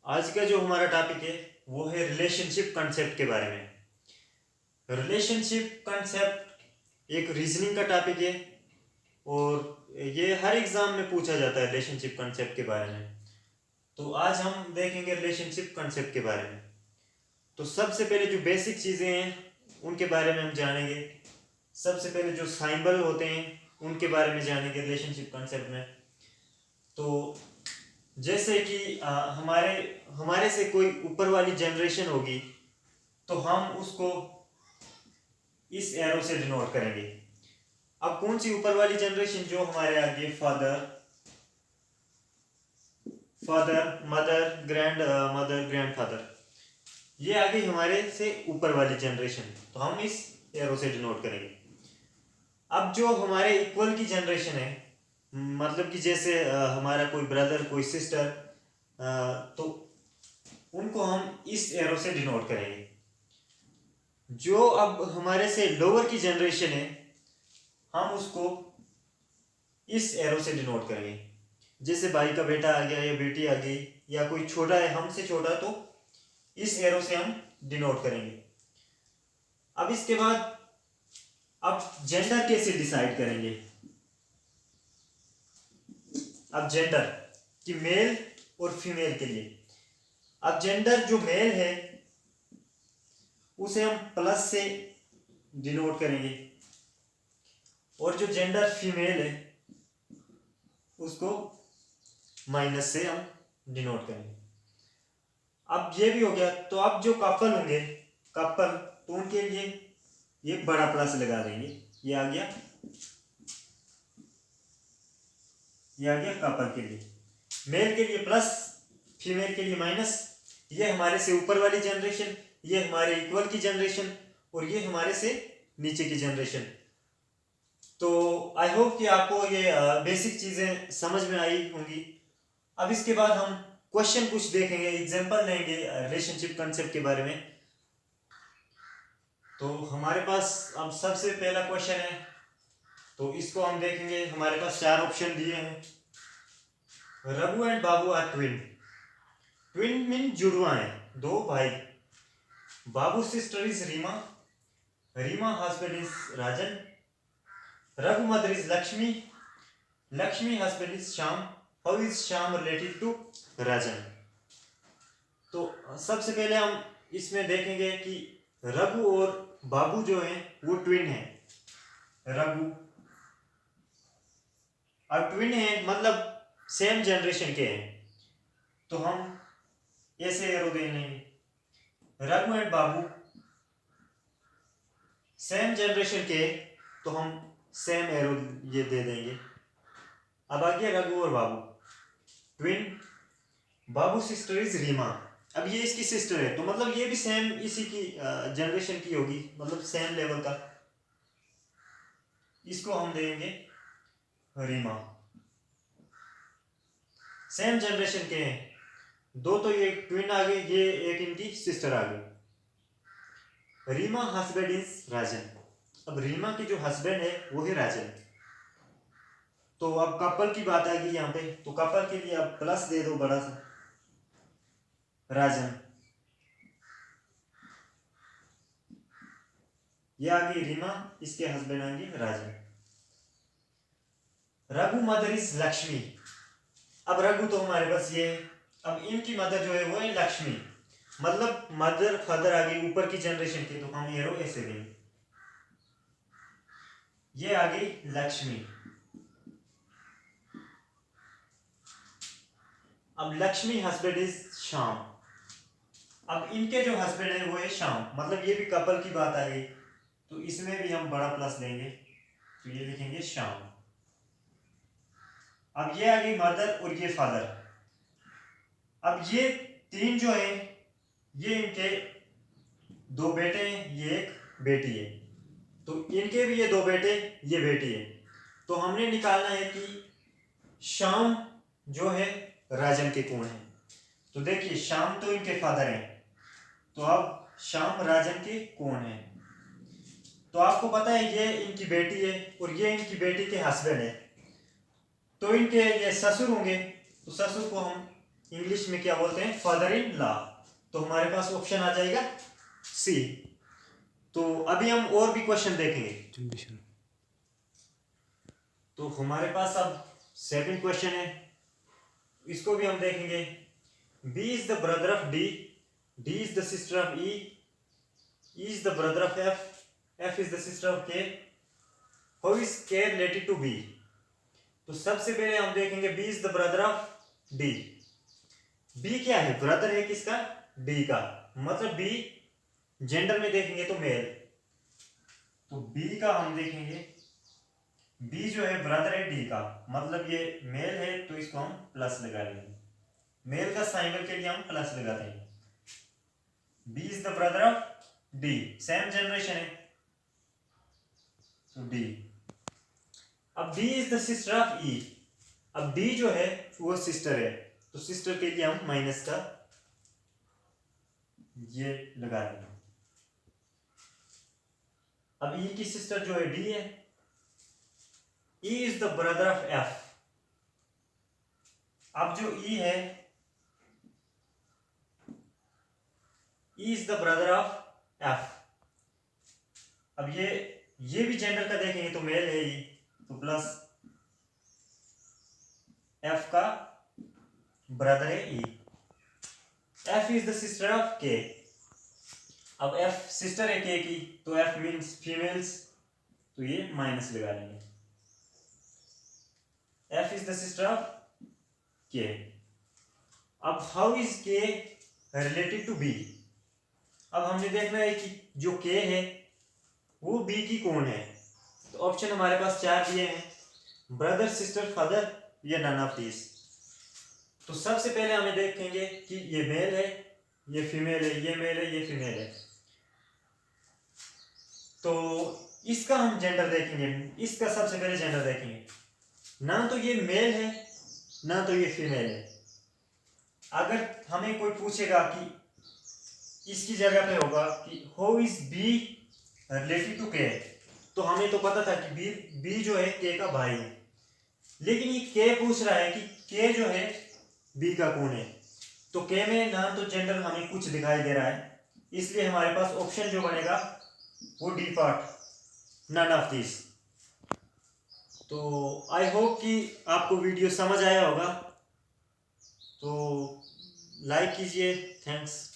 आज का जो हमारा टॉपिक है वो है रिलेशनशिप कंसेप्ट के बारे में। रिलेशनशिप कंसेप्ट एक रीजनिंग का टॉपिक है और ये हर एग्जाम में पूछा जाता है रिलेशनशिप कंसेप्ट के बारे में। तो आज हम देखेंगे रिलेशनशिप कंसेप्ट के बारे में। तो सबसे पहले जो बेसिक चीज़ें हैं उनके बारे में हम जानेंगे। सबसे पहले जो सिंबल होते हैं उनके बारे में जानेंगे रिलेशनशिप कंसेप्ट में। तो जैसे कि हमारे हमारे से कोई ऊपर वाली जनरेशन होगी तो हम उसको इस एरो से डिनोट करेंगे। अब कौन सी ऊपर वाली जनरेशन? जो हमारे आगे फादर मदर ग्रैंडफादर, ये आगे हमारे से ऊपर वाली जनरेशन, तो हम इस एरो से डिनोट करेंगे। अब जो हमारे इक्वल की जनरेशन है, मतलब कि जैसे हमारा कोई ब्रदर कोई सिस्टर, तो उनको हम इस एरो से डिनोट करेंगे। जो अब हमारे से लोअर की जनरेशन है हम उसको इस एरो से डिनोट करेंगे। जैसे भाई का बेटा आ गया या बेटी आ गई या कोई छोटा है हमसे छोटा, तो इस एरो से हम डिनोट करेंगे। अब इसके बाद अब जेंडर कैसे डिसाइड करेंगे? अब जेंडर कि मेल और फीमेल के लिए, अब जेंडर जो मेल है उसे हम प्लस से डिनोट करेंगे और जो जेंडर फीमेल है उसको माइनस से हम डिनोट करेंगे। अब ये भी हो गया। तो अब जो कपल होंगे तो उनके लिए ये बड़ा प्लस लगा देंगे। ये आ गया कपल के लिए। मेल के लिए प्लस, फीमेल के लिए माइनस। ये हमारे से ऊपर वाली जनरेशन, ये हमारे इक्वल की जनरेशन और ये हमारे से नीचे की जनरेशन। तो आई होप कि आपको ये बेसिक चीज़ें समझ में आई होंगी। अब इसके बाद हम क्वेश्चन कुछ देखेंगे, एग्जांपल लेंगे रिलेशनशिप कंसेप्ट के बारे में। तो हमारे पास अब सबसे पहला क्वेश्चन है, तो इसको हम देखेंगे। हमारे पास 4 ऑप्शन दिए हैं। Raghu and Babu are twin. Twin mean जुड़वा है, 2 भाई। Babu sister is Reema husband is Rajan. Raghu mother is Lakshmi husband is Shyam. How is Shyam related to Rajan? तो सबसे पहले हम इसमें देखेंगे कि रघु और बाबू जो हैं वो ट्विन हैं। रघु और ट्विन है मतलब सेम जनरेशन के हैं, तो हम ऐसे एरो दे लेंगे। Raghu and Babu same generation के, तो हम सेम एरो ये दे देंगे। अब आ गया रघु और बाबू twin. Babu sister is Reema. अब ये इसकी सिस्टर है, तो मतलब ये भी सेम इसी की जनरेशन की होगी, मतलब सेम लेवल का। इसको हम देंगे रीमा। सेम जनरेशन के हैं, 2 तो ये ट्विन आ गए, ये एक इनकी सिस्टर आ गई। रीमा हस्बैंड इज राजन। अब रीमा की जो हस्बैंड है वो है राजन। तो अब कपल की बात आ गई यहाँ पे, तो कपल के लिए अब प्लस दे दो बड़ा सा, राजन। ये आ गई रीमा, इसके हस्बैंड आएंगे राजन। Raghu mother is Lakshmi. अब रघु तो हमारे पास ये, अब इनकी मदर जो है वो है लक्ष्मी, मतलब मदर फादर आ गई ऊपर की जनरेशन की, तो हम एरो ऐसे देंगे। ये आ गई लक्ष्मी। अब लक्ष्मी हस्बैंड इज श्याम। अब इनके जो हस्बैंड है वो है श्याम, मतलब ये भी कपल की बात आ गई, तो इसमें भी हम बड़ा प्लस देंगे, तो ये लिखेंगे श्याम। अब ये आ गई मदर और ये फादर। अब ये 3 जो है ये इनके 2 बेटे हैं, ये एक बेटी है, तो इनके भी ये 2 बेटे ये बेटी है। तो हमने निकालना है कि श्याम जो है राजन के कौन है। तो देखिए श्याम तो इनके फादर हैं, तो अब श्याम राजन के कौन है? तो आपको पता है ये इनकी बेटी है और ये इनकी बेटी के हस्बैंड है, तो इनके ये ससुर होंगे, तो ससुर को हम इंग्लिश में क्या बोलते हैं, फादर इन लॉ। तो हमारे पास ऑप्शन आ जाएगा सी। तो अभी हम और भी क्वेश्चन देखेंगे। तो हमारे पास अब सेकंड क्वेश्चन है, इसको भी हम देखेंगे। B is the brother of D, D is the sister of E, E is the brother of F, F is the sister of K, how is K related to B? तो सबसे पहले हम देखेंगे B is the brother of D। B क्या है, brother है किसका, D का, मतलब B जेंडर में देखेंगे तो मेल। तो B का हम देखेंगे, B जो है ब्रदर है D का, मतलब ये मेल है, तो इसको हम प्लस लगा लेंगे। मेल का साइंबल के लिए हम प्लस लगाते हैं। B is the brother of D, same generation है, तो D। अब D is the sister of E। अब D जो है वो सिस्टर है, तो सिस्टर के लिए हम माइनस का ये लगा देंगे। अब E की सिस्टर जो है D है। E is the brother of F। अब जो E है, E is the brother of F। अब ये भी जेंडर का देखेंगे तो मेल है E, तो प्लस F का ब्रदर है E। F is the sister of K। अब F सिस्टर है K की, तो F मीन्स फीमेल्स, तो ये माइनस लगा लेंगे। F is the sister of K। अब how is K related to B? अब हमने देखना है कि जो K है वो B की कौन है। तो ऑप्शन हमारे पास 4 दिए हैं, ब्रदर, सिस्टर, फादर या नन ऑफ दीस। तो सबसे पहले हमें देखेंगे कि ये मेल है, ये फीमेल है, ये मेल है, ये फीमेल है। तो इसका हम जेंडर देखेंगे, इसका सबसे पहले जेंडर देखेंगे। ना तो ये मेल है ना तो ये फीमेल है। अगर हमें कोई पूछेगा कि इसकी जगह पे होगा कि how is B related to K, तो हमें तो पता था कि बी जो है के का भाई है, लेकिन ये के पूछ रहा है कि के जो है बी का कौन है। तो के में ना तो जेंडर हमें कुछ दिखाई दे रहा है, इसलिए हमारे पास ऑप्शन जो बनेगा वो D part, none of this. तो आई होप कि आपको वीडियो समझ आया होगा, तो लाइक कीजिए। थैंक्स।